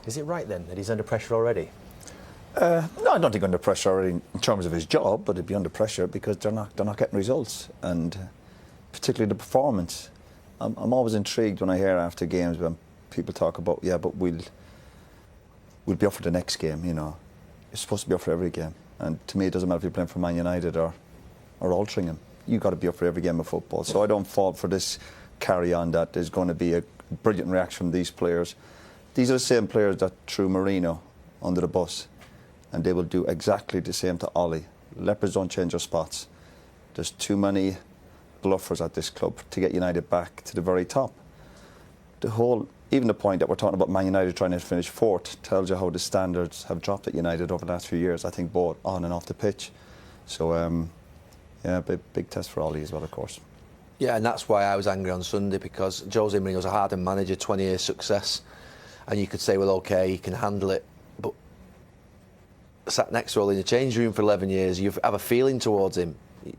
Is it right then that he's under pressure already? No, I don't think under pressure already in terms of his job, but he'd be under pressure because they're not getting results, and particularly the performance. I'm always intrigued when I hear after games when people talk about, yeah, but we'll be up for the next game. You know, you're supposed to be up for every game, and to me it doesn't matter if you're playing for Man United or Altrincham. You've got to be up for every game of football. So I don't fall for this carry on that there's going to be a brilliant reaction from these players. These are the same players that threw Mourinho under the bus, and they will do exactly the same to Ole. Leopards don't change their spots. There's too many bluffers at this club to get United back to the very top. Even the point that we're talking about Man United trying to finish fourth tells you how the standards have dropped at United over the last few years, I think both on and off the pitch. So yeah, big test for Ole as well, of course. Yeah, and that's why I was angry on Sunday, because Jose Mourinho's a hardened manager, 20 years success, and you could say, well, OK, he can handle it, but sat next to Ole in the change room for 11 years, you have a feeling towards him. You're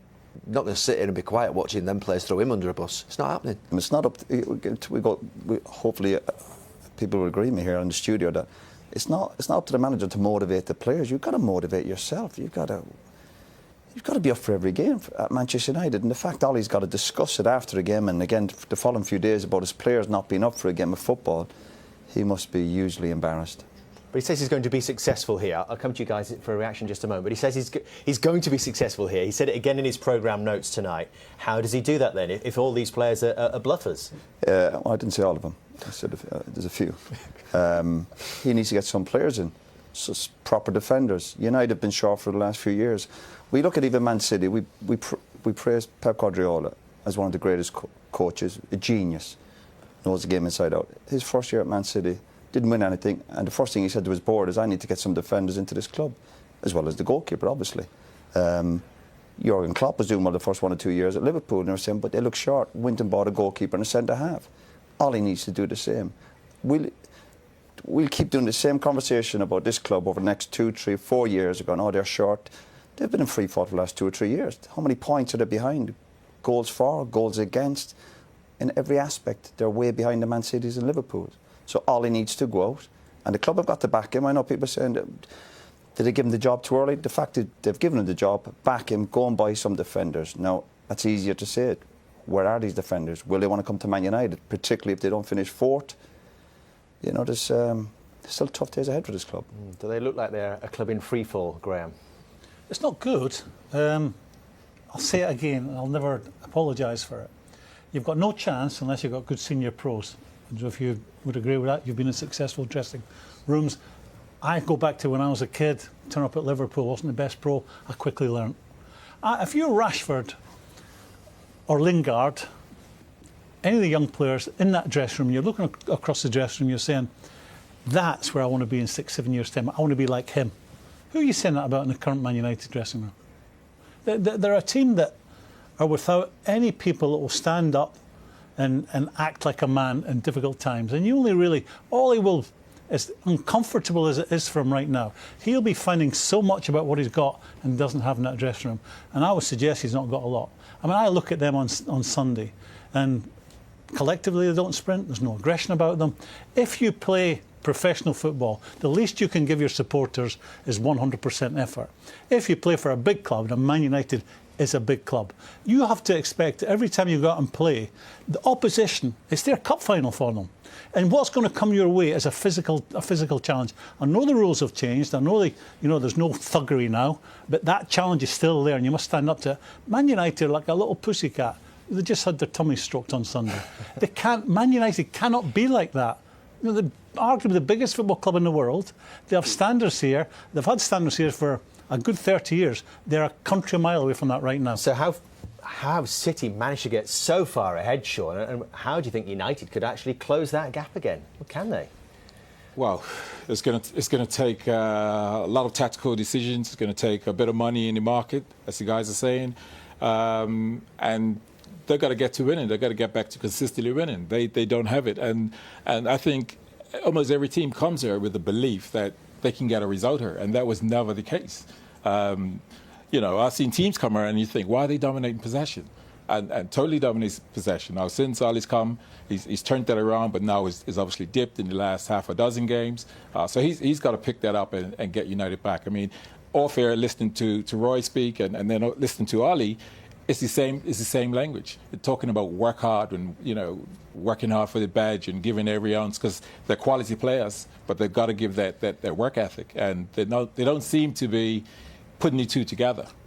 not going to sit here and be quiet watching them players throw him under a bus. It's not happening. And it's not up to, hopefully people will agree with me here in the studio that it's not up to the manager to motivate the players. You've got to motivate yourself. You've got to be up for every game at Manchester United. And the fact Ole's got to discuss it after the game and again the following few days about his players not being up for a game of football, he must be hugely embarrassed. But he says he's going to be successful here. I'll come to you guys for a reaction in just a moment. But he says he's going to be successful here. He said it again in his programme notes tonight. How does he do that then, if all these players are bluffers? Well, I didn't say all of them. I said there's a few. He needs to get some players in, proper defenders. United have been short for the last few years. We look at even Man City. We praise Pep Guardiola as one of the greatest coaches, a genius, knows the game inside out. His first year at Man City, didn't win anything, and the first thing he said to his board is, I need to get some defenders into this club, as well as the goalkeeper, obviously. Jurgen Klopp was doing well the first 1 or 2 years at Liverpool, and they were saying, but they look short. Went and bought a goalkeeper and a centre-half. Ole needs to do the same. We'll keep doing the same conversation about this club over the next 2, 3, 4 years, going, oh, they're short. They've been in free fall for the last 2 or 3 years. How many points are they behind? Goals for, goals against. In every aspect, they're way behind the Man Cities and Liverpools. So Ole needs to go out, and the club have got to back him. I know people are saying, did they give him the job too early? The fact that they've given him the job, back him, go and buy some defenders. Now, that's easier to say it. Where are these defenders? Will they want to come to Man United, particularly if they don't finish fourth? You know, there's still tough days ahead for this club. Do they look like they're a club in free fall, Graham? It's not good. I'll say it again, I'll never apologise for it. You've got no chance unless you've got good senior pros. And if you would agree with that, you've been in successful dressing rooms. I go back to when I was a kid, turn up at Liverpool, wasn't the best pro, I quickly learnt. If you're Rashford or Lingard, any of the young players in that dressing room, you're looking across the dressing room, you're saying, that's where I want to be in 6, 7 years' time. I want to be like him. Who are you saying that about in the current Man United dressing room? They're a team that are without any people that will stand up and act like a man in difficult times. And you only really, all he will, as uncomfortable as it is for him right now, he'll be finding so much about what he's got and doesn't have in that dressing room. And I would suggest he's not got a lot. I mean, I look at them on Sunday, and collectively they don't sprint, there's no aggression about them. If you play professional football, the least you can give your supporters is 100% effort. If you play for a big club, and Man United is a big club, you have to expect every time you go out and play, the opposition, it's their cup final for them. And what's going to come your way is a physical challenge. I know the rules have changed. I know there's no thuggery now, but that challenge is still there, and you must stand up to it. Man United are like a little pussycat. They just had their tummy stroked on Sunday. Man United cannot be like that. You know, they're arguably the biggest football club in the world. They have standards here. They've had standards here for a good 30 years. They're a country mile away from that right now. So how City managed to get so far ahead, Sean, and how do you think United could actually close that gap again? Or can they? Well, it's going to take a lot of tactical decisions. It's going to take a bit of money in the market, as the guys are saying, and they've got to get to winning. They've got to get back to consistently winning. They don't have it, and I think almost every team comes here with the belief that they can get a result here, and that was never the case. I've seen teams come here and you think, why are they dominating possession? and totally dominates possession. Now, since Ole's come, he's turned that around, but now he's obviously dipped in the last half a dozen games. So he's got to pick that up and get United back. I mean, off air, listening to Roy speak and then listening to Ole, it's the same language. They're talking about work hard and, working hard for the badge and giving every ounce, because they're quality players, but they've got to give that work ethic. And they don't seem to be putting the two together.